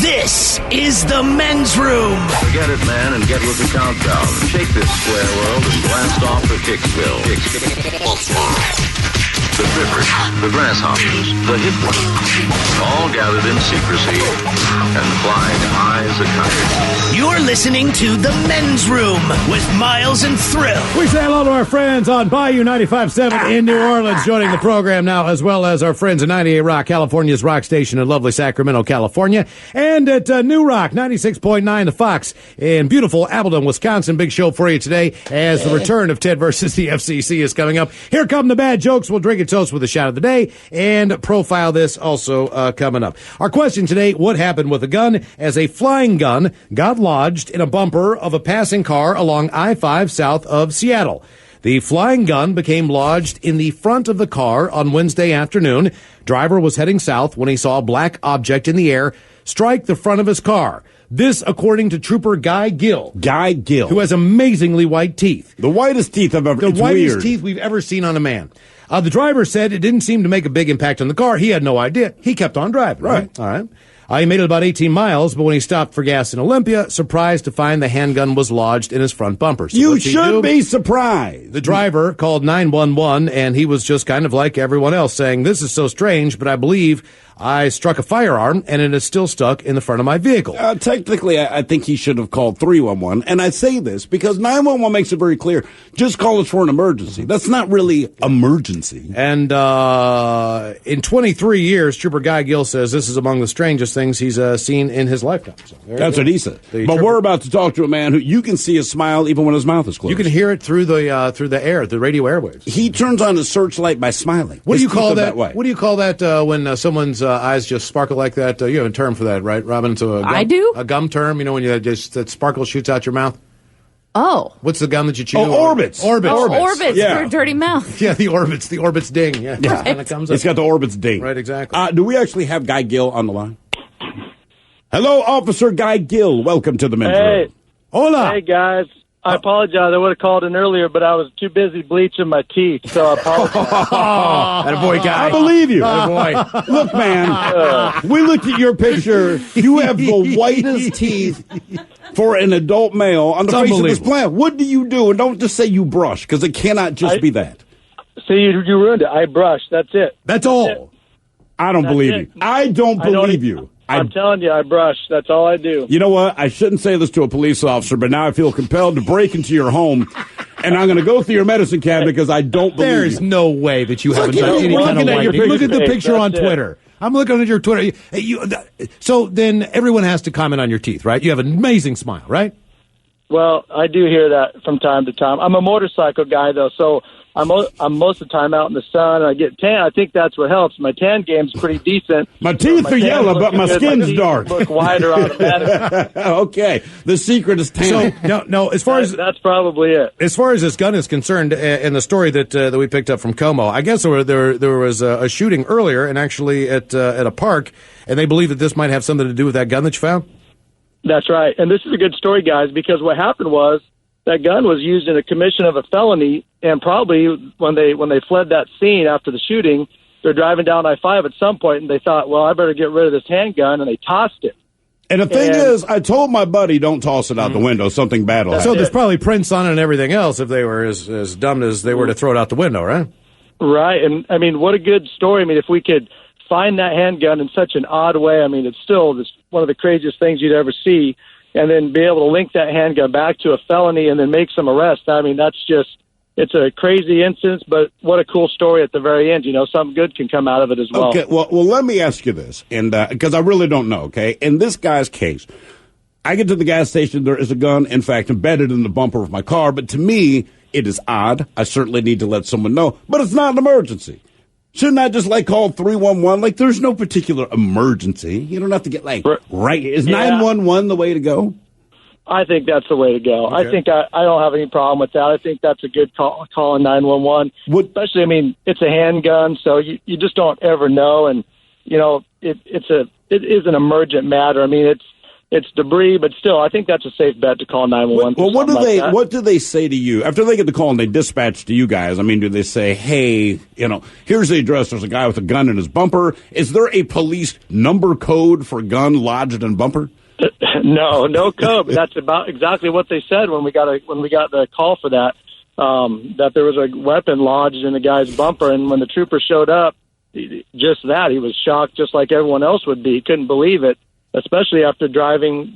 This is the men's room. Forget it, man, and get with the countdown. Shake this square world and blast off for Kicksville. The drippers, the grasshoppers, the hip ones, all gathered in secrecy and flying high as a kite. You're listening to the men's room with Miles and Thrill. We say hello to our friends on Bayou 95.7 in New Orleans, joining the program now, as well as our friends at 98 Rock, California's rock station in lovely Sacramento, California, and at New Rock 96.9 The Fox in beautiful Appleton, Wisconsin. Big show for you today as the return of Ted versus the FCC is coming up. Here come the bad jokes. We'll drink a toast with a shot of the day and profile this also coming up. Our question today: what happened with a gun as a flying gun got lodged in a bumper of a passing car along I-5 south of Seattle? The flying gun became lodged in the front of the car on Wednesday afternoon. Driver was heading south when he saw a black object in the air strike the front of his car. This, according to Trooper Guy Gill. Guy Gill. Who has amazingly white teeth. The whitest teeth I've ever seen. The whitest teeth we've ever seen on a man. The driver said it didn't seem to make a big impact on the car. He had no idea. He kept on driving. Right. All right. He made it about 18 miles, but when he stopped for gas in Olympia, surprised to find the handgun was lodged in his front bumper. So you should be surprised. The driver called 911, and he was just kind of like everyone else, saying, "This is so strange, but I believe I struck a firearm, and it is still stuck in the front of my vehicle." Technically, I think he should have called 311. And I say this because 911 makes it very clear. Just call us for an emergency. That's not really emergency. And in 23 years, Trooper Guy Gill says this is among the strangest things he's seen in his lifetime. So that's what he said. But we're about to talk to a man who you can see his smile even when his mouth is closed. You can hear it through the air, the radio airwaves. He turns on his searchlight by smiling. What do you call that? Way. What do you call that when someone's eyes just sparkle like that? You have a term for that, right, Robin? It's I do. A gum term. You know when that sparkle shoots out your mouth. Oh. What's the gum that you chew? Orbits. Orbits. Orbits Yeah. for a dirty mouth. Yeah, the orbits. The orbits ding. Yeah. Yeah. Kind of comes up. It's got the orbits ding. Right, exactly. Do we actually have Guy Gill on the line? Hello, Officer Guy Gill. Welcome to the men's room. Hola. Hey, guys. I apologize. I would have called in earlier, but I was too busy bleaching my teeth, so I apologize. Attaboy, Guy. I believe you. Attaboy. Look, man, we looked at your picture. You have the whitest teeth for an adult male on the face of this planet. What do you do? And don't just say you brush, because it cannot just be that. See, you ruined it. I brush. That's it. That's all. I don't believe you. I don't believe you. I'm telling you, I brush. That's all I do. You know what? I shouldn't say this to a police officer, but now I feel compelled to break into your home, and I'm going to go through your medicine cabinet because I don't believe There's you. no way that you haven't done any kind of whitening. Look at the picture on Twitter. I'm looking at your Twitter. So then everyone has to comment on your teeth, right? You have an amazing smile, right? Well, I do hear that from time to time. I'm a motorcycle guy, though, so I'm most of the time out in the sun, and I get tan. I think that's what helps. My tan game's pretty decent. My teeth are yellow, but my skin's dark. Look wider automatically. Okay, the secret is tan. So no. As far as that's probably it. As far as this gun is concerned, in the story that we picked up from Como, I guess there was a shooting earlier, and actually at a park, and they believe that this might have something to do with that gun that you found. That's right, and this is a good story, guys, because what happened was that gun was used in a commission of a felony, and probably when they fled that scene after the shooting, they're driving down I-5 at some point, and they thought, well, I better get rid of this handgun, and they tossed it. And the thing is, I told my buddy, don't toss it out the window. Something bad will happen. So there's probably prints on it and everything else if they were as dumb as they were to throw it out the window, right? Right, and, I mean, what a good story. I mean, if we could find that handgun in such an odd way, I mean, it's still just one of the craziest things you'd ever see, and then be able to link that handgun back to a felony and then make some arrests. I mean, it's a crazy instance, but what a cool story at the very end. You know, something good can come out of it as well. Okay, well, let me ask you this, and because I really don't know, okay? In this guy's case, I get to the gas station, there is a gun, in fact, embedded in the bumper of my car, but to me, it is odd. I certainly need to let someone know, but it's not an emergency. Shouldn't I just, call 311? There's no particular emergency. You don't have to get, right. Is 911 the way to go? I think that's the way to go. Okay. I think I don't have any problem with that. I think that's a good call on 911. Especially, I mean, it's a handgun, so you just don't ever know. And, you know, it is an emergent matter. I mean, it's debris, but still, I think that's a safe bet to call 911. Well, what do they say to you after they get the call and they dispatch to you guys? I mean, do they say, hey, here's the address, there's a guy with a gun in his bumper? Is there a police number code for gun lodged in bumper? No code. That's about exactly what they said when we got the call for that. That there was a weapon lodged in the guy's bumper, and when the trooper showed up, just that, he was shocked, just like everyone else would be. He couldn't believe it, especially after driving,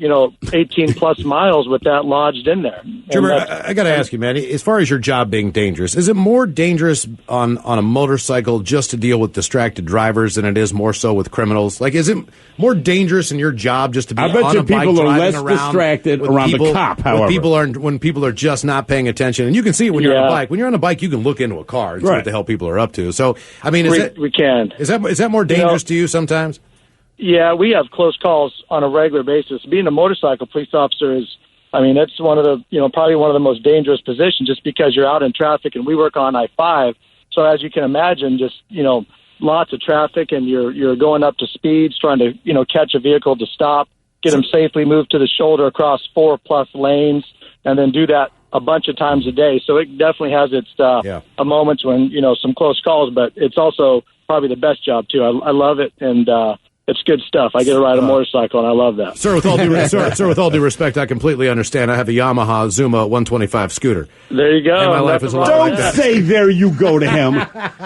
18 plus miles with that lodged in there. Trooper, I got to ask you, man, as far as your job being dangerous, is it more dangerous on a motorcycle just to deal with distracted drivers than it is more so with criminals? Like, is it more dangerous in your job just to be on a bike driving around? I bet you people are less distracted around the cop, however. When people are just not paying attention. And you can see it when you're on a bike. When you're on a bike, you can look into a car and see what the hell people are up to. So, I mean, we can. Is that more dangerous to you sometimes? Yeah, we have close calls on a regular basis. Being a motorcycle police officer it's one of the, probably one of the most dangerous positions just because you're out in traffic and we work on I-5. So as you can imagine, just, lots of traffic and you're going up to speeds, trying to, catch a vehicle to stop, get them safely moved to the shoulder across 4+ lanes, and then do that a bunch of times a day. So it definitely has its moments when, some close calls, but it's also probably the best job too. I love it. And, it's good stuff. I get to ride a motorcycle, and I love that. Sir, with all due respect, I completely understand. I have a Yamaha Zuma 125 scooter. There you go. And my life is a lot Don't like that. say there you go to him.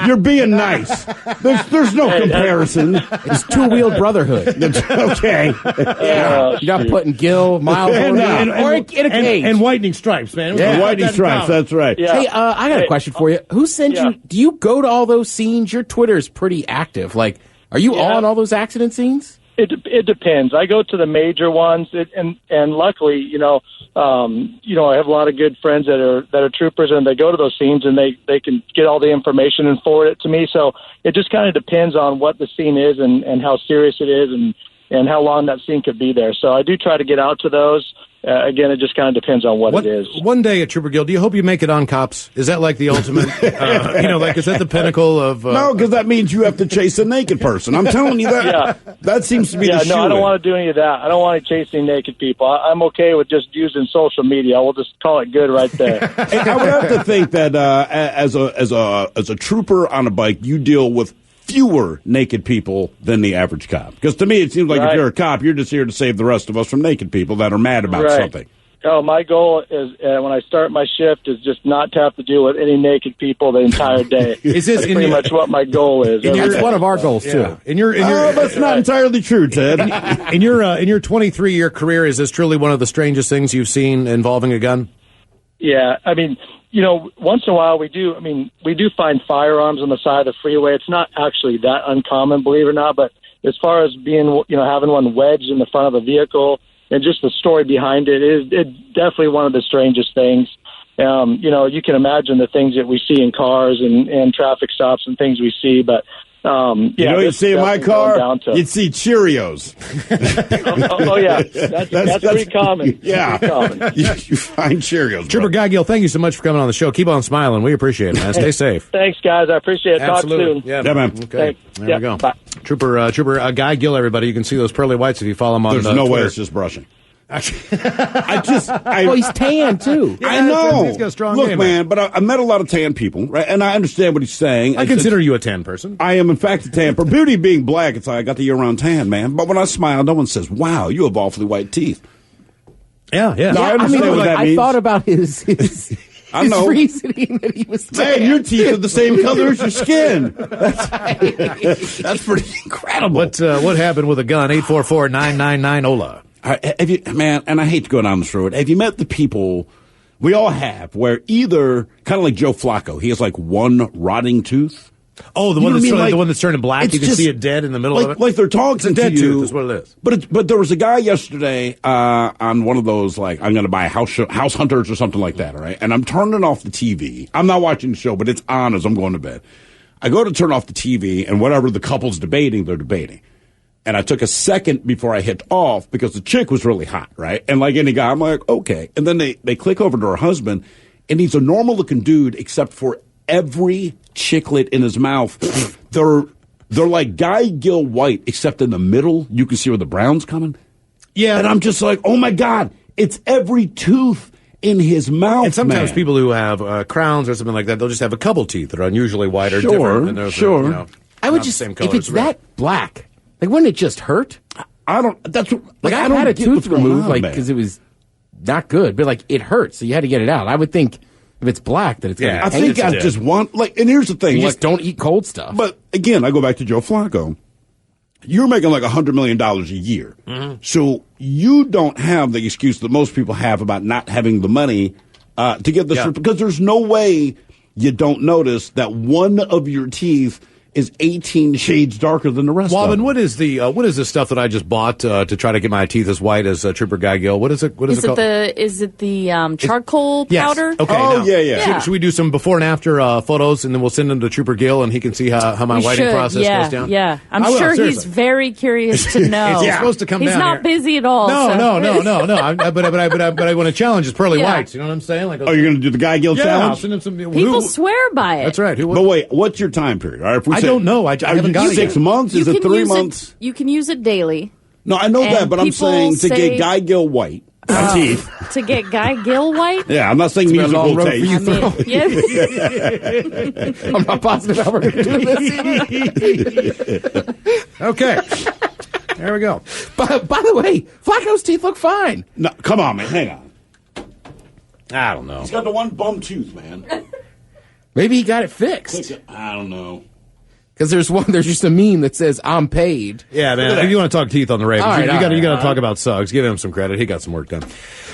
You're being nice. There's no comparison. It's two-wheeled brotherhood. Okay. Yeah. You're not putting Gil, Miles, or in a cage. And whitening stripes, man. Yeah, whitening stripes, that's right. Yeah. Hey, I got a question for you. Who sends you? Do you go to all those scenes? Your Twitter's pretty active. Like, are you on all those accident scenes? It depends. I go to the major ones, and luckily, I have a lot of good friends that are troopers, and they go to those scenes, and they can get all the information and forward it to me. So it just kind of depends on what the scene is and how serious it is, and how long that scene could be there. So I do try to get out to those. Again, it just kind of depends on what it is. One day at Trooper Guild, do you hope you make it on Cops? Is that like the ultimate? Is that the pinnacle of? No, because that means you have to chase a naked person. I'm telling you that. That seems to be the no, I don't want to do any of that. I don't want to chase any naked people. I'm okay with just using social media. We'll just call it good right there. I would have to think that as a trooper on a bike, you deal with fewer naked people than the average cop. Because to me, it seems like if you're a cop, you're just here to save the rest of us from naked people that are mad about something. Oh, my goal is when I start my shift is just not to have to deal with any naked people the entire day. That's pretty much what my goal is. That's one of our goals too. That's not entirely true, Ted. In your 23-year career, is this truly one of the strangest things you've seen involving a gun? Yeah, I mean, once in a while we do find firearms on the side of the freeway. It's not actually that uncommon, believe it or not, but as far as being, having one wedged in the front of a vehicle and just the story behind it's definitely one of the strangest things. You can imagine the things that we see in cars and traffic stops and things we see, but you'd see in my car, you'd see Cheerios. That's pretty common. Yeah, pretty common. You find Cheerios. Trooper Guy Gill, thank you so much for coming on the show. Keep on smiling. We appreciate it, man. Stay safe. Thanks, guys. I appreciate it. Absolutely. Talk soon. Yeah, man. Okay. Thanks. There we go. Bye. Trooper Guy Gill, everybody. You can see those pearly whites if you follow him on There's no Twitter. way it's just brushing. Well, he's tan too. Yeah, I know. He's got a strong Look, name, man, but I met a lot of tan people, right? And I understand what he's saying. I consider you a tan person. I am, in fact, a tan. For beauty being black, it's like I got the year-round tan, man. But when I smile, no one says, "Wow, you have awfully white teeth." Yeah. No, I understand what that means. I thought about his I know. reasoning that he was tan. Man, your teeth are the same color as your skin. That's pretty incredible. What happened with a gun? 844-999-OLA. Have you, man, and I hate to go down this road, have you met the people we all have where either, kind of like Joe Flacco, he has like one rotting tooth? Oh, the one that's turning black. You can see it dead in the middle of it. Like they're talking It's a dead to you. tooth is what it is. But there was a guy yesterday on one of those, like, I'm going to buy House Hunters or something like that, all right? And I'm turning off the TV. I'm not watching the show, but it's on as I'm going to bed. I go to turn off the TV, and whatever the couple's debating, they're debating. And I took a second before I hit off because the chick was really hot, right? And like any guy, I'm like, okay. And then they click over to her husband, and he's a normal-looking dude except for every chicklet in his mouth. They're like Guy Gill White, except in the middle, you can see where the brown's coming. Yeah. And I'm just like, oh, my God, it's every tooth in his mouth, And sometimes man. people who have crowns or something like that, they'll just have a couple teeth that are unusually white or Sure, different. And those sure. Are, you know, I would not the just, same if color it's as red. that black, like, wouldn't it just hurt? I don't, that's what, Like, I I don't had a get tooth what's going removed, on, like, man. because it was not good, but, like, it hurts, so you had to get it out. I would think if it's black that it's going Yeah, to I think I just want, like, and here's the thing. You like, just don't eat cold stuff. But again, I go back to Joe Flacco. You're making like $100 million a year. Mm-hmm. So you don't have the excuse that most people have about not having the money to get this, Yeah. because there's no way you don't notice that one of your teeth is 18 shades darker than the rest of Wobbin, them. what is the stuff that I just bought to try to get my teeth as white as Trooper Guy Gill? What is it? What is it called? Is it the charcoal Yes. powder? Okay. Oh, now, yeah. Should we do some before and after photos, and then we'll send them to Trooper Gill, and he can see how my We whitening should, process yeah, goes down? Yeah, I I'm will, sure he's seriously. very curious to know. It's supposed to come he's down not here. busy at all. No, so. no. But I want to challenge his pearly Yeah. whites. You know what I'm saying? Like, Oh, you're going to do the Guy Gill yeah, I'll challenge? send him some. People swear by it. That's right. Who? But wait, what's your time period? All right, if we I say- don't know. I haven't got it 6 yet. months? You Is it can 3 use months? You can use it daily No, I know And that, but I'm people saying to say- get Guy Gill white. My teeth. to get Guy Gill white. Yeah, I'm not saying been a long musical road for taste. you. I mean, yeah. I'm not positive how we're going to do this either. Okay. There we go. But, by the way, Flacco's teeth look fine. No, come on, man. Hang on. I don't know. He's got the one bum tooth, man. Maybe he got it fixed. I don't know. Because there's just a meme that says, I'm paid. Yeah, man. If you want to talk teeth on the Ravens, All right, you all got to right. talk about Suggs. Give him some credit. He got some work done.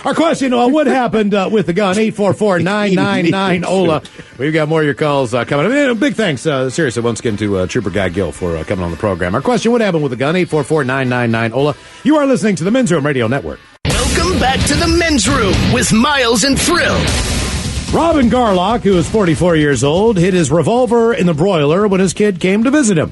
Our question: what happened with the gun? 844-999 Ola. We've got more of your calls coming up. Big thanks, seriously, once again to Trooper Guy Gill for coming on the program. Our question: what happened with the gun? 844-999 Ola. You are listening to the Men's Room Radio Network. Welcome back to the men's room with Miles and Thrill. Robin Garlock, who is 44 years old, hid his revolver in the broiler when his kid came to visit him.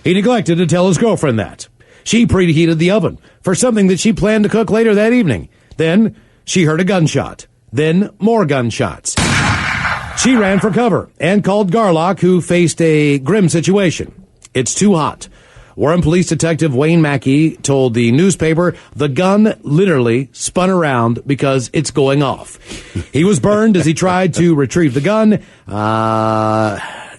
He neglected to tell his girlfriend that. She preheated the oven for something that she planned to cook later that evening. Then she heard a gunshot. Then more gunshots. She ran for cover and called Garlock, who faced a grim situation. It's too hot. Warren Police Detective Wayne Mackey told the newspaper the gun literally spun around because it's going off. He was burned as he tried to retrieve the gun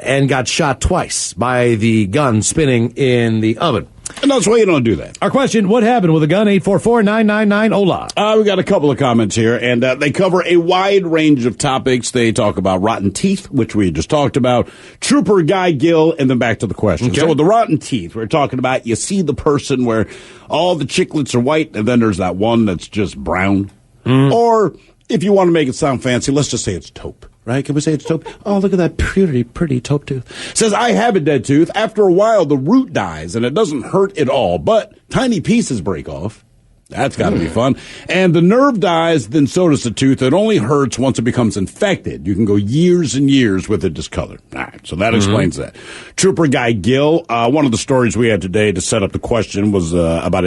and got shot twice by the gun spinning in the oven. And that's why you don't do that. Our question: what happened with the gun? 844-999 Ola. We got a couple of comments here, and they cover a wide range of topics. They talk about rotten teeth, which we just talked about, Trooper Guy Gill, and then back to the question. Okay. So with the rotten teeth, we're talking about you see the person where all the chiclets are white, and then there's that one that's just brown. Or if you want to make it sound fancy, let's just say it's taupe. Right? Can we say it's taupe? Oh, look at that pretty taupe tooth. Says, I have a dead tooth. After a while, the root dies, and it doesn't hurt at all, but tiny pieces break off. That's got to be fun. And the nerve dies, then so does the tooth. It only hurts once it becomes infected. You can go years and years with it discolored. All right, so that explains that. Trooper Guy Gill, one of the stories we had today to set up the question was about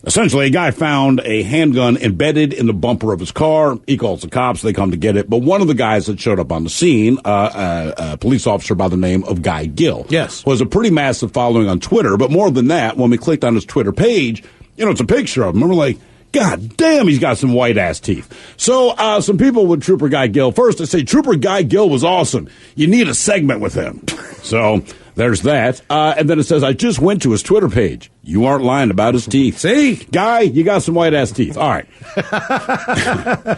essentially a guy found a handgun embedded in the bumper of his car. He calls the cops. They come to get it. But one of the guys that showed up on the scene, a police officer by the name of Guy Gill, Yes, was a pretty massive following on Twitter. But more than that, when we clicked on his Twitter page, it's a picture of him. And we're like, God damn, he's got some white-ass teeth. So some people with Trooper Guy Gill, first they say, Trooper Guy Gill was awesome. You need a segment with him. So there's that. And then it says, I just went to his Twitter page. You aren't lying about his teeth. See? Guy, you got some white-ass teeth. All right.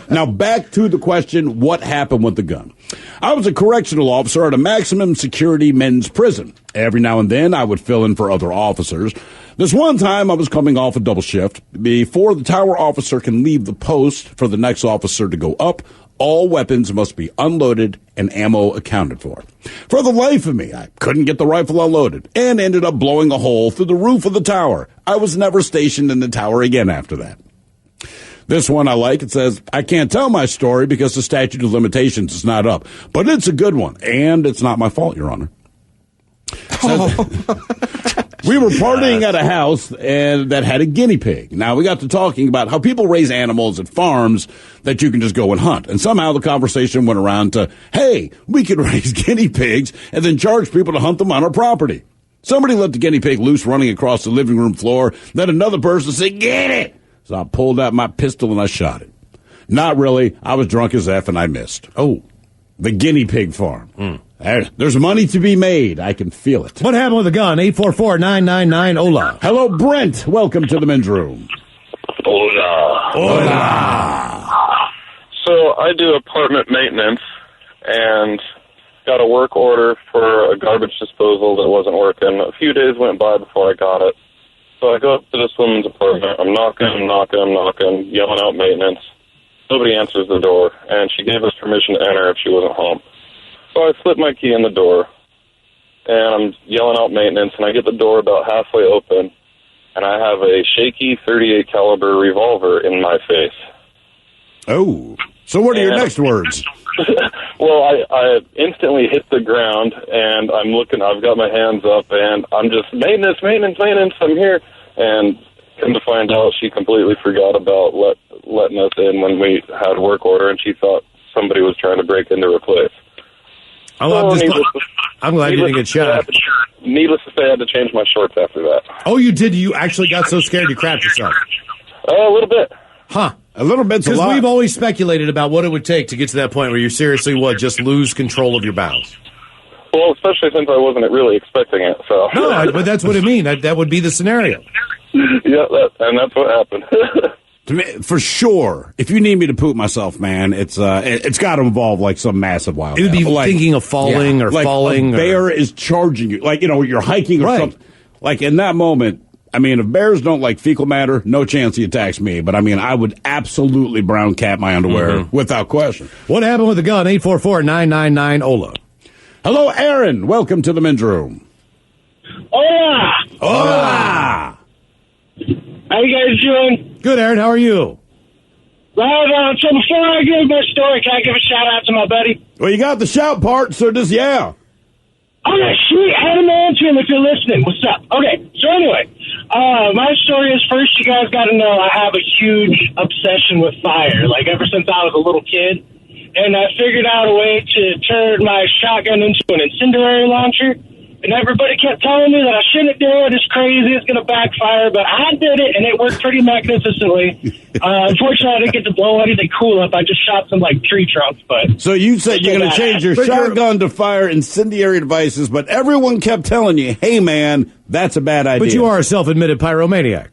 Now back to the question, what happened with the gun? I was a correctional officer at a maximum security men's prison. Every now and then, I would fill in for other officers. This one time, I was coming off a double shift. Before the tower officer can leave the post for the next officer to go up, all weapons must be unloaded and ammo accounted for. For the life of me, I couldn't get the rifle unloaded and ended up blowing a hole through the roof of the tower. I was never stationed in the tower again after that. This one I like. It says, I can't tell my story because the statute of limitations is not up, but it's a good one, and it's not my fault, Your Honor. We were partying at a house and that had a guinea pig. Now, we got to talking about how people raise animals at farms that you can just go and hunt. And somehow the conversation went around to, hey, we could raise guinea pigs and then charge people to hunt them on our property. Somebody let the guinea pig loose running across the living room floor. Then another person said, get it! So I pulled out my pistol and I shot it. Not really. I was drunk as F and I missed. Oh. The guinea pig farm. There's money to be made. I can feel it. What happened with the gun? 844-999-OLA. Hello, Brent. Welcome to the men's room. Hola. Hola. So I do apartment maintenance and got a work order for a garbage disposal that wasn't working. A few days went by before I got it. So I go up to this woman's apartment. I'm knocking, yelling out maintenance. Nobody answers the door, and she gave us permission to enter if she wasn't home. So I slip my key in the door, and I'm yelling out maintenance, and I get the door about halfway open, and I have a shaky .38 caliber revolver in my face. Oh. So what are your next words? Well, I instantly hit the ground, and I'm looking. I've got my hands up, and I'm just, maintenance, I'm here. And come to find out, she completely forgot about letting us in when we had work order, and she thought somebody was trying to break into her place. I'm glad you didn't get shot. Needless to say, I had to change my shorts after that. Oh, you did? You actually got so scared you crapped yourself? A little bit. Huh. A little bit's a lot. Because we've always speculated about what it would take to get to that point where you seriously would just lose control of your bowels. Well, especially since I wasn't really expecting it. So no, but that's what I mean. That would be the scenario. Yeah, and that's what happened. To me, for sure, if you need me to poop myself, man, it's got to involve like some massive wild. It would be like, thinking of falling or like falling. A bear is charging you, like you're hiking or right. something. Like in that moment, I mean, if bears don't like fecal matter, no chance he attacks me. But I mean, I would absolutely brown cat my underwear without question. What happened with the gun? 844-999-OLA. Hello, Aaron. Welcome to the men's room. Hola. Hola. How you guys doing? Good, Aaron. How are you? Right, so before I give my story, can I give a shout out to my buddy? Well, you got the shout part, so just yeah. Okay, sweet. Adam on to him if you're listening. What's up? Okay, so anyway, my story is first, you guys got to know I have a huge obsession with fire, like ever since I was a little kid. And I figured out a way to turn my shotgun into an incendiary launcher. And everybody kept telling me that I shouldn't do it. It's crazy. It's going to backfire. But I did it, and it worked pretty magnificently. Unfortunately, I didn't get to blow anything cool up. I just shot some, tree trunks. But so you said you're going to change your shotgun to fire incendiary devices, but everyone kept telling you, hey, man, that's a bad idea. But you are a self-admitted pyromaniac.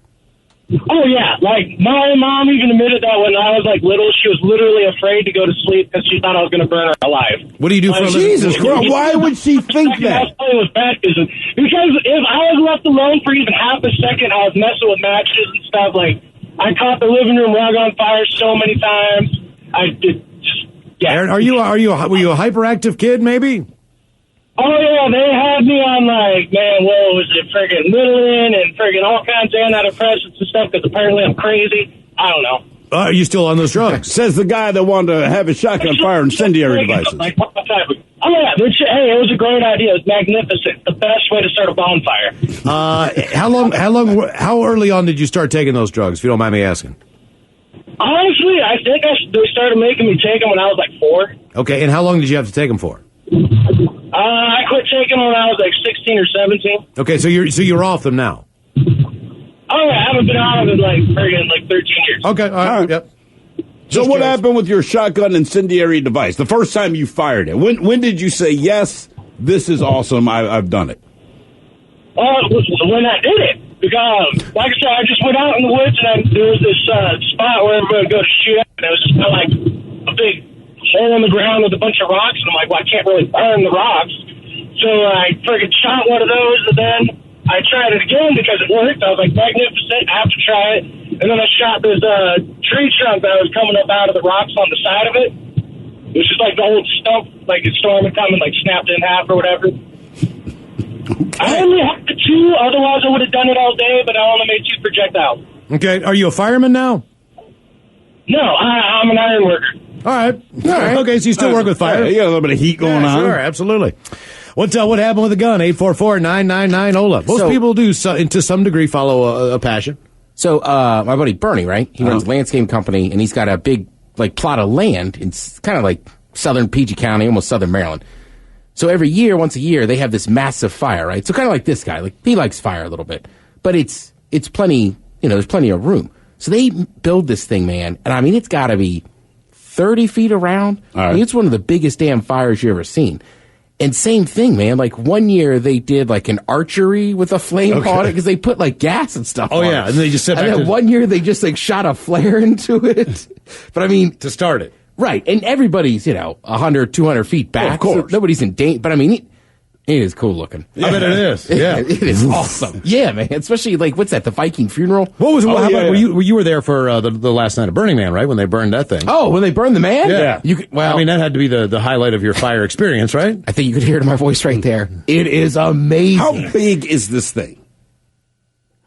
Oh, yeah. My mom even admitted that when I was, little, she was literally afraid to go to sleep because she thought I was going to burn her alive. What do you do for a living? Jesus Christ, why would she think that? It was baptism. Because if I was left alone for even half a second, I was messing with matches and stuff. I caught the living room rug on fire so many times. Yeah. Aaron, were you a hyperactive kid, maybe? Oh, yeah, they had me on, what was it, friggin' Ritalin and friggin' all kinds of antidepressants and stuff because apparently I'm crazy. I don't know. Are you still on those drugs? Says the guy that wanted to have his shotgun fire incendiary devices. Oh, yeah, hey, it was a great idea. It was magnificent. The best way to start a bonfire. How early on did you start taking those drugs, if you don't mind me asking? Honestly, I think they started making me take them when I was 4. Okay, and how long did you have to take them for? I quit taking them when I was 16 or 17. Okay, so you're off them now. Oh, yeah, I haven't been out of it friggin' 13 years. Okay, all right. Yep. So what happened with your shotgun incendiary device? The first time you fired it, when did you say, yes, this is awesome, I've done it? When I did it. Because, like I said, I just went out in the woods and there was this spot where everybody would go to shoot at, and it was just a big hole in the ground with a bunch of rocks, and I'm well, I can't really burn the rocks. So I friggin' shot one of those, and then I tried it again because it worked. I was magnificent, I have to try it. And then I shot this tree trunk that was coming up out of the rocks on the side of it. It was just the old stump, a storm had come and snapped it in half or whatever. Okay. I only had 2, otherwise I would have done it all day, but I only made 2 projectiles. Okay, are you a fireman now? No, I'm an iron worker. All right. Okay, so you still work with fire. You got a little bit of heat going on. Sure, absolutely. What happened with the gun? 844-999-OLA. Most people do, to some degree, follow a passion. So my buddy Bernie, right? He runs a landscape company, and he's got a big plot of land in kind of southern PG County, almost southern Maryland. So every year, once a year, they have this massive fire, right? So kind of like this guy, he likes fire a little bit, but it's plenty, there's plenty of room. So they build this thing, man, and I mean, it's got to be 30 feet around. All right. I mean, it's one of the biggest damn fires you ever seen. And same thing, man. Like one year they did like an archery with a flame on it because they put like gas and stuff on it. And they just said and then one year they just like shot a flare into it. But I mean, to start it. Right. And everybody's, 100, 200 feet back. Well, of course. So nobody's in danger. But I mean, it is cool looking. I bet it is. Yeah. It is awesome. Yeah, man. Especially like, what's that? The Viking funeral? What was you were there for the last night of Burning Man, right? When they burned that thing. Oh, when they burned the man? Yeah. Well, I mean, that had to be the highlight of your fire experience, right? I think you could hear it in my voice right there. It is amazing. How big is this thing?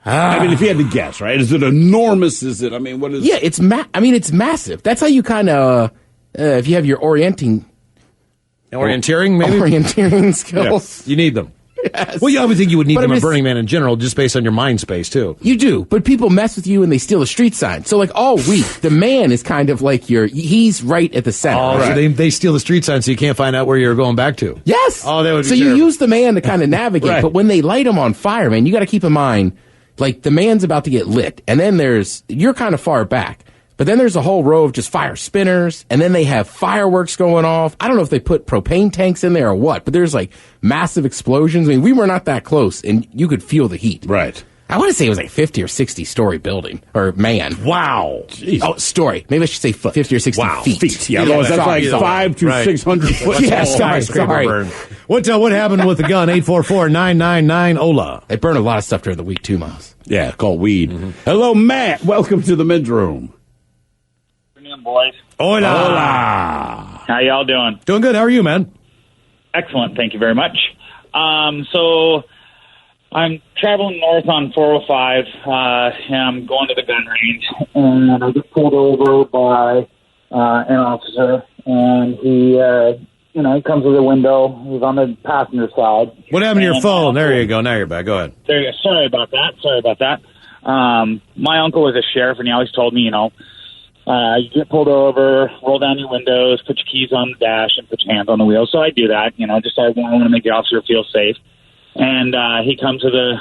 I mean, if you had to guess, right? Is it enormous? Is it? I mean, what is? Yeah, it's it's massive. That's how you kind of, if you have your orienteering, maybe orienteering skills, you need them. Yes. Well, I would think you would need But them I mean, at Burning Man in general, just based on your mind space too. You do, but people mess with you and they steal a street sign. So like all week, the man is kind of like he's right at the center. Oh, right? so they steal the street sign so you can't find out where you're going back to. Yes. Oh, that would be so terrible. you use the man to kind of navigate, Right. but when they light him on fire, man, you got to keep in mind, like the man's about to get lit, and then you're kind of far back. But then there's a whole row of just fire spinners, and then they have fireworks going off. I don't know if they put propane tanks in there or what, but there's like massive explosions. I mean, we were not that close, and you could feel the heat. Right. I want to say it was like 50 or 60 story building, or man. Wow. Jeez. Oh, story. Maybe I should say 50 or 60 feet. Feet. Yeah, otherwise that's like 500 to 600 foot. Yeah, tall. sorry. What happened with the gun? 844-999-OLA. They burn a lot of stuff during the week too, Miles. Yeah, called weed. Hello, Matt. Welcome to the men's room. Boys. Hola. How y'all doing? Doing good. How are you, man? Excellent. Thank you very much. So I'm traveling north on 405, and I'm going to the gun range, and I get pulled over by an officer, and he comes to the window. He's on the passenger side. What happened to your phone? There you go. Now you're back. Go ahead. Sorry about that. My uncle was a sheriff, and he always told me, you get pulled over, roll down your windows, put your keys on the dash, and put your hands on the wheel. So I do that, just I want to make the officer feel safe. And he comes to the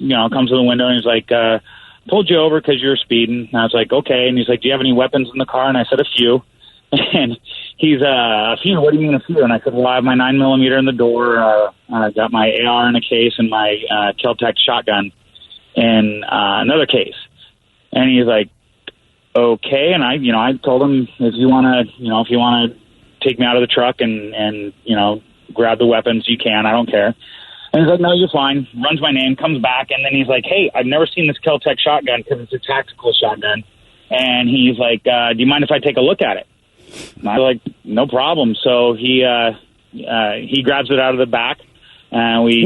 window, and he's like, pulled you over because you were speeding. And I was like, okay. And he's like, do you have any weapons in the car? And I said, a few. And he's, a few? What do you mean a few? And I said, well, I have my 9mm in the door. I got my AR in a case and my Kel-Tec shotgun in another case. And he's like, okay. And I told him, if you want to take me out of the truck and grab the weapons, you can. I don't care. And he's like, no, you're fine. Runs my name, comes back, and then he's like, hey, I've never seen this Kel-Tec shotgun because it's a tactical shotgun. And he's like, do you mind if I take a look at it? And I was like, no problem. So he grabs it out of the back. And we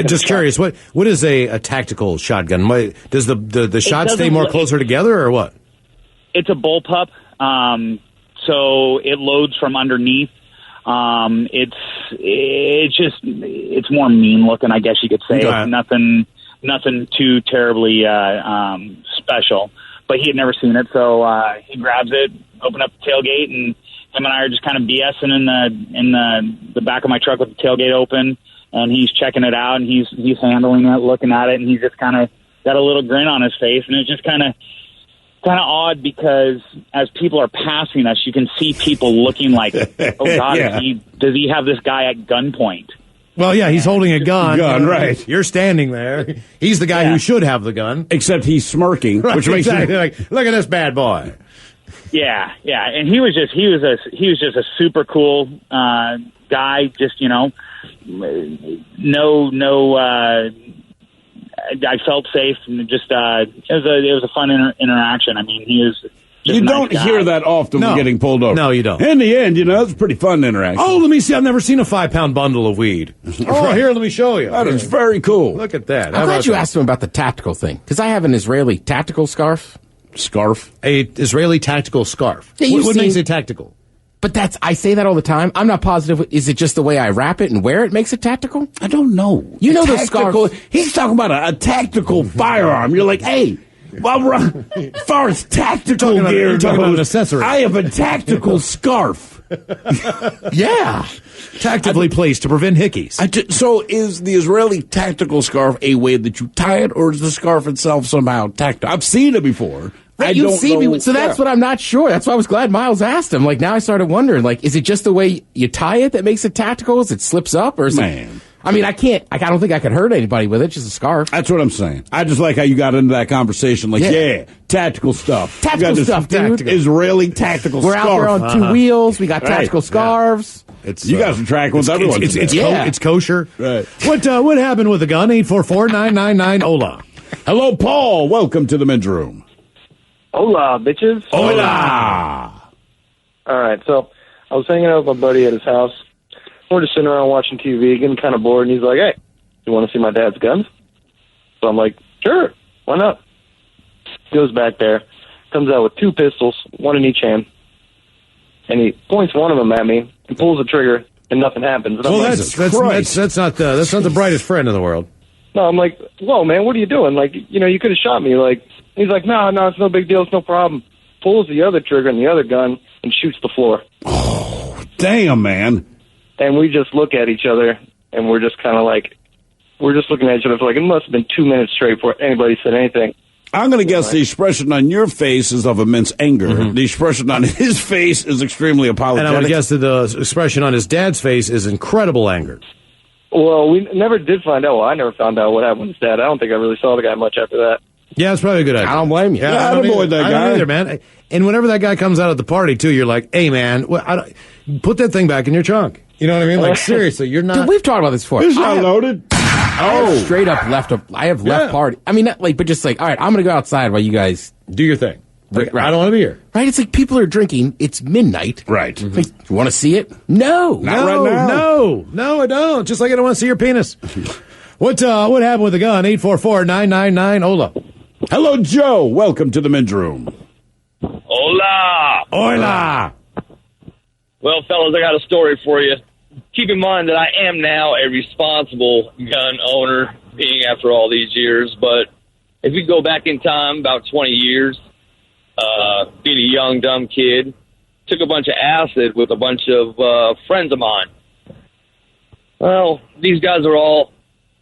just curious, what is a tactical shotgun? Does the shot stay more closer together or what? It's a bullpup, so it loads from underneath. It's more mean looking, I guess you could say. Okay. It's nothing too terribly special. But he had never seen it, so he grabs it, open up the tailgate, and him and I are just kind of BSing in the back of my truck with the tailgate open, and he's checking it out, and he's handling it, looking at it, and he's just kind of got a little grin on his face, and it's just kind of odd because as people are passing us, you can see people looking like, oh God, Yeah. does he have this guy at gunpoint? Well, yeah, he's holding a gun. Right. You're standing there. He's the guy who should have the gun. Except he's smirking, Right, which makes exactly. it Like, look at this bad boy. Yeah, and he was just a super cool guy. Just I felt safe, and just it was a fun interaction. I mean, he was. You don't hear that often when getting pulled over. No, you don't. In the end, it's a pretty fun interaction. Oh, let me see. I've never seen a 5-pound bundle of weed. Oh, here, let me show you. That is very cool. Look at that. I'm glad you asked him about the tactical thing, because I have an Israeli tactical scarf. Scarf? A Israeli tactical scarf. Yeah, what makes it tactical? But I say that all the time. I'm not positive. Is it just the way I wrap it and wear it makes it tactical? I don't know. You know the scarf. He's talking about a tactical firearm. You're like, hey, as far as tactical gear you're talking about goes, an accessory. I have a tactical scarf. Yeah. Tactically placed to prevent hickeys. So is the Israeli tactical scarf a way that you tie it, or is the scarf itself somehow tactile? I've seen it before. I You've don't seen know. me, so that's Yeah. what I'm not sure. That's why I was glad Miles asked him. Like, now I started wondering, like, is it just the way you tie it that makes it tactical? Is it slips up, or is it? I mean, I don't think I could hurt anybody with it. Just a scarf. That's what I'm saying. I just like how you got into that conversation. Like, yeah tactical stuff. Tactical stuff, dude. Israeli tactical We're scarf. out there on two wheels. We got tactical scarves. You guys are tracking with everyone. It's kosher. Right. What happened with the gun? 844-999-OLA. Hello, Paul. Welcome to the men's room. Hola, bitches. Hola. All right, so I was hanging out with my buddy at his house. We're just sitting around watching TV, getting kind of bored, and he's like, hey, you want to see my dad's guns? So I'm like, sure, why not? Goes back there, comes out with 2 pistols, 1 in each hand, and he points one of them at me and pulls the trigger, and nothing happens. And I'm Well, like, that's not the brightest friend in the world. No, I'm like, whoa, man, what are you doing? Like, you could have shot me. Like, he's like, no, it's no big deal, it's no problem. Pulls the other trigger and the other gun and shoots the floor. Oh, damn, man. And we just look at each other, and we're just kind of like, we're just looking at each other for like, it must have been 2 minutes straight before anybody said anything. I'm going to guess the expression on your face is of immense anger. Mm-hmm. The expression on his face is extremely apologetic. And I'm going to guess that the expression on his dad's face is incredible anger. Well, we never did find out. Well, I never found out what happened with his dad. I don't think I really saw the guy much after that. Yeah, it's probably a good idea. I don't blame you. Yeah, I don't avoid that guy. I don't either, man. And whenever that guy comes out at the party, too, you're like, hey, man, put that thing back in your trunk. You know what I mean? Like, seriously, you're not... Dude, we've talked about this before. It's not loaded. I have straight up left party. I mean, not like, but just like, all right, I'm going to go outside while you guys... do your thing. Right. I don't want to be here. Right? It's like people are drinking. It's midnight. Right. Like, you want to see it? No. Not right now. No, I don't. Just like I don't want to see your penis. What happened with the gun? 844-999-OLA. Hello, Joe. Welcome to the men's room. Hola. Hola. Well, fellas, I got a story for you. Keep in mind that I am now a responsible gun owner, being after all these years. But if you go back in time, about 20 years, being a young, dumb kid, took a bunch of acid with a bunch of friends of mine. Well, these guys are all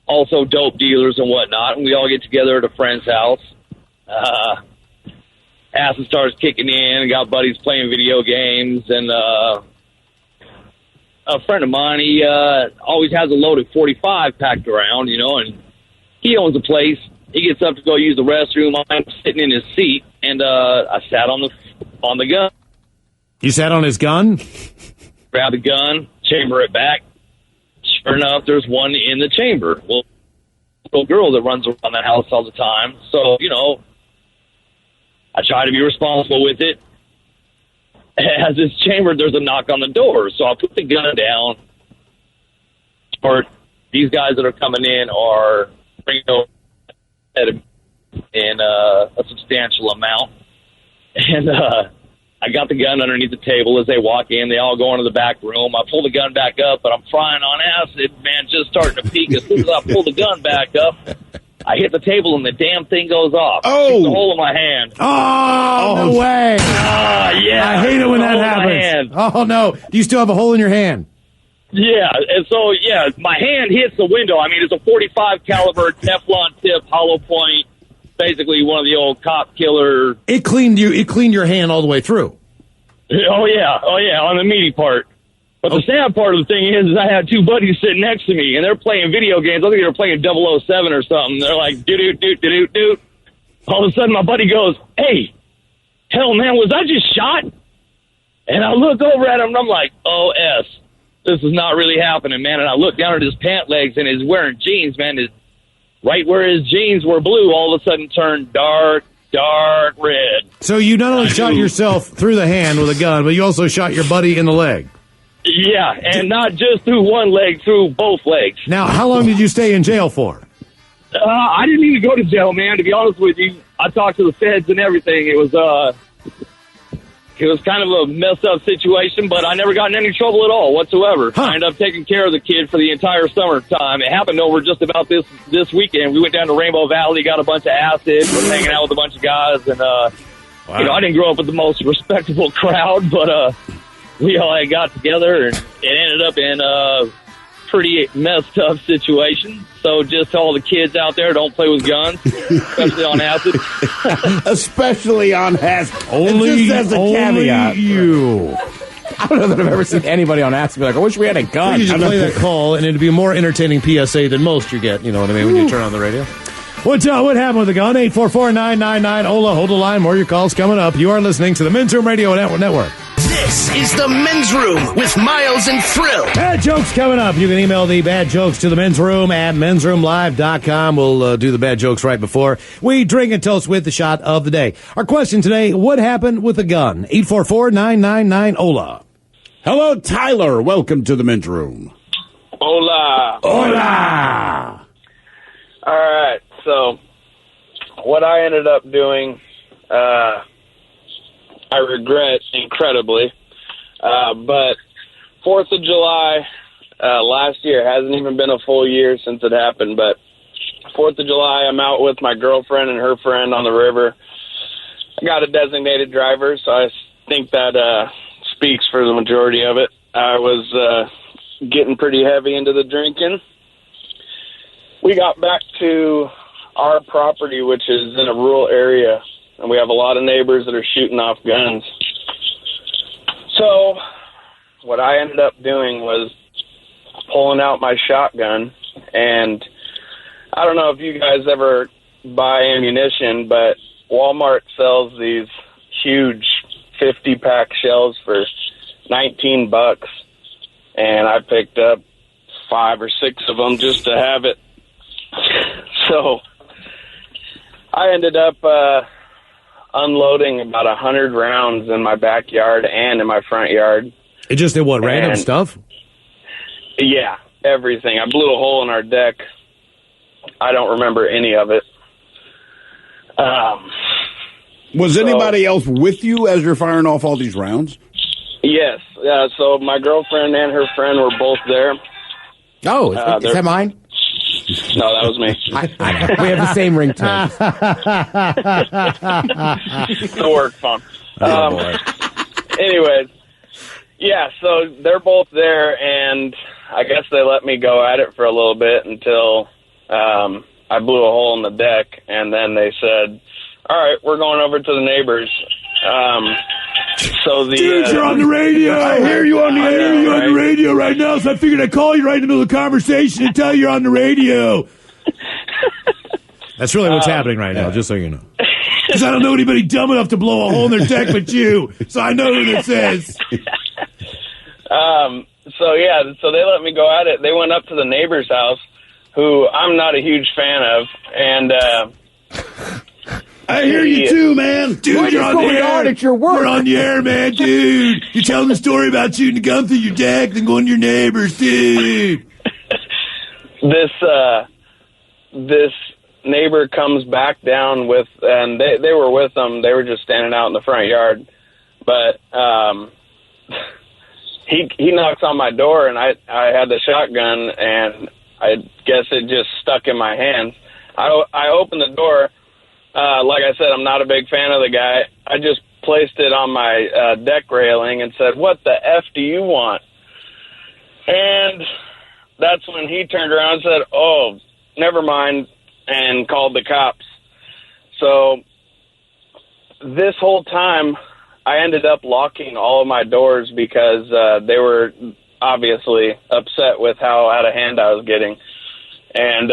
also dope dealers and whatnot, and we all get together at a friend's house. Acid starts kicking in, got buddies playing video games, and a friend of mine, he always has a loaded 45 packed around, and he owns a place. He gets up to go use the restroom. I'm sitting in his seat, and I sat on the gun. You sat on his gun? Grab the gun, chamber it back. Sure enough, there's one in the chamber. Well, little girl that runs around that house all the time. So, I try to be responsible with it. As it's chambered, there's a knock on the door. So I put the gun down. Or these guys that are coming in are bringing over in a substantial amount. And I got the gun underneath the table. As they walk in, they all go into the back room. I pull the gun back up, but I'm frying on acid, man, just starting to peak. As soon as I pull the gun back up, I hit the table and the damn thing goes off. Oh! It's a hole in my hand. Oh, no way. Yeah. I hate it when that happens. Oh, no. Do you still have a hole in your hand? Yeah, and so, my hand hits the window. I mean, it's a 45 caliber Teflon tip, hollow point, basically one of the old cop killer. It cleaned your hand all the way through. Oh, yeah, on the meaty part. But the sad part of the thing is I had 2 buddies sitting next to me, and they're playing video games. I think they were playing 007 or something. They're like, do-do-do-do-do-do. All of a sudden, my buddy goes, hey, hell, man, was I just shot? And I look over at him, and I'm like, oh, this is not really happening, man. And I look down at his pant legs, and he's wearing jeans, man. Right where his jeans were blue, all of a sudden turned dark red. So you not only shot yourself through the hand with a gun, but you also shot your buddy in the leg. Yeah, and not just through one leg, through both legs. Now, how long did you stay in jail for? I didn't even go to jail, man. To be honest with you, I talked to the feds and everything. It was kind of a messed up situation, but I never got in any trouble at all whatsoever. I ended up taking care of the kid for the entire summertime. It happened over just about this weekend. We went down to Rainbow Valley, got a bunch of acid, was hanging out with a bunch of guys, and I didn't grow up with the most respectable crowd, but we all got together, and it ended up in pretty messed up situation. So just to all the kids out there, don't play with guns, especially on acid. Especially on acid. Only, just as a only caveat. you. I don't know that I've ever seen anybody on acid be like, I wish we had a gun. You should play that call, and it'd be a more entertaining PSA than most you get, you know what I mean, when you turn on the radio. What happened with the gun? 844-999-OLA. Hold the line. More of your calls coming up. You are listening to the Men's Room Radio Network. This is the Men's Room with Miles and Thrill. Bad jokes coming up. You can email the bad jokes to the Men's Room at mensroomlive.com. We'll do the bad jokes right before we drink and toast with the shot of the day. Our question today, what happened with the gun? 844-999-OLA. Hello, Tyler. Welcome to the Men's Room. Hola. Hola. All right. So what I ended up doing, I regret incredibly, but 4th of July last year, hasn't even been a full year since it happened, but 4th of July, I'm out with my girlfriend and her friend on the river. I got a designated driver, so I think that speaks for the majority of it. I was getting pretty heavy into the drinking. We got back to our property, which is in a rural area, and we have a lot of neighbors that are shooting off guns. So what I ended up doing was pulling out my shotgun, and I don't know if you guys ever buy ammunition, but Walmart sells these huge 50-pack shells for $19, and I picked up 5 or 6 of them just to have it. So I ended up unloading about 100 rounds in my backyard and in my front yard. It just did what, random stuff? Yeah, everything. I blew a hole in our deck. I don't remember any of it. Was anybody else with you as you're firing off all these rounds? Yes. So my girlfriend and her friend were both there. Oh, is that mine? No, that was me. We have the same ringtone. The work phone. Boy. Anyways, yeah, so they're both there, and I guess they let me go at it for a little bit until I blew a hole in the deck, and then they said, all right, we're going over to the neighbors. So the Dude, you're on the radio. I hear you on the radio right now, so I figured I'd call you right in the middle of the conversation and tell you you're on the radio. That's really what's happening right now, just so you know. Because I don't know anybody dumb enough to blow a hole in their deck but you, so I know who this is. So they let me go at it. They went up to the neighbor's house, who I'm not a huge fan of, and I hear you too, man. Dude, What you're is on the going air. on at your work? You're on the air, man, dude. You're telling the story about shooting a gun through your deck, then going to your neighbors, dude. This neighbor comes back down with, and they were with them. They were just standing out in the front yard, but he knocks on my door, and I had the shotgun, and I guess it just stuck in my hands. I opened the door. Like I said, I'm not a big fan of the guy. I just placed it on my deck railing and said, what the F do you want? And that's when he turned around and said, oh, never mind, and called the cops. So this whole time, I ended up locking all of my doors because they were obviously upset with how out of hand I was getting. And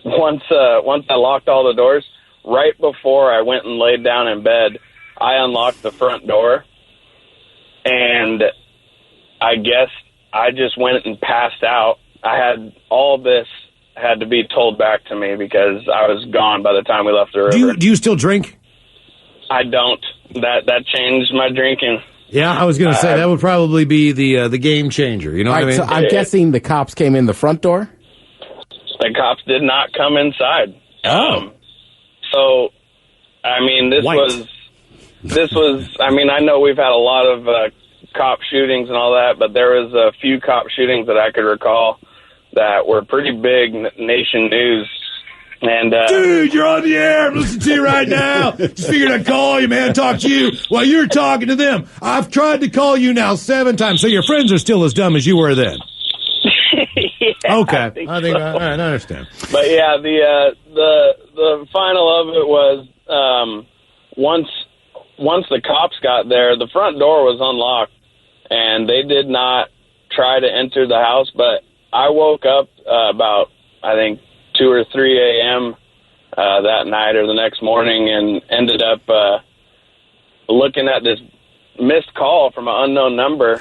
once I locked all the doors, right before I went and laid down in bed, I unlocked the front door, and I guess I just went and passed out. I had all this had to be told back to me because I was gone by the time we left the river. Do you still drink? I don't. That changed my drinking. Yeah, I was going to say that would probably be the game changer. You know what I mean? So I'm guessing the cops came in the front door? The cops did not come inside. Oh. So, I mean, this was, I mean, I know we've had a lot of cop shootings and all that, but there was a few cop shootings that I could recall that were pretty big nation news. And dude, you're on the air. I'm listening to you right now. Just figured I'd call you, man, talk to you while you're talking to them. I've tried to call you now 7 times, so your friends are still as dumb as you were then. Okay. I think all right, I understand. But yeah, the final of it was once the cops got there, the front door was unlocked, and they did not try to enter the house. But I woke up about, I think, 2 or 3 a.m. That night or the next morning, and ended up looking at this missed call from an unknown number.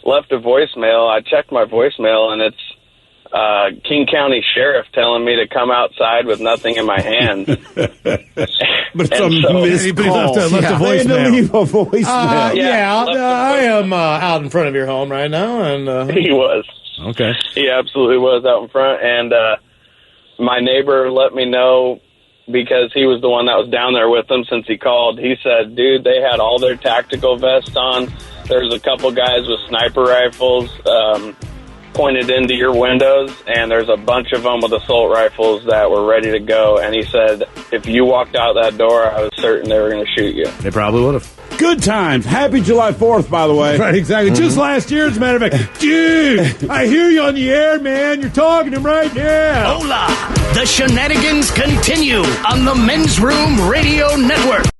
Left a voicemail. I checked my voicemail, and it's King County Sheriff telling me to come outside with nothing in my hand. But it's a missed call. Left a voicemail. They had to leave a voicemail. I am out in front of your home right now, and He was. Okay. He absolutely was out in front, and my neighbor let me know, because he was the one that was down there with them since he called. He said, dude, they had all their tactical vests on. There's a couple guys with sniper rifles pointed into your windows, and there's a bunch of them with assault rifles that were ready to go. And he said, if you walked out that door, I was certain they were going to shoot you. They probably would have. Good times. Happy July 4th, by the way. Right, exactly. Just last year, as a matter of fact. Dude, I hear you on the air, man. You're talking to him right now. Hola! The shenanigans continue on the Men's Room Radio Network.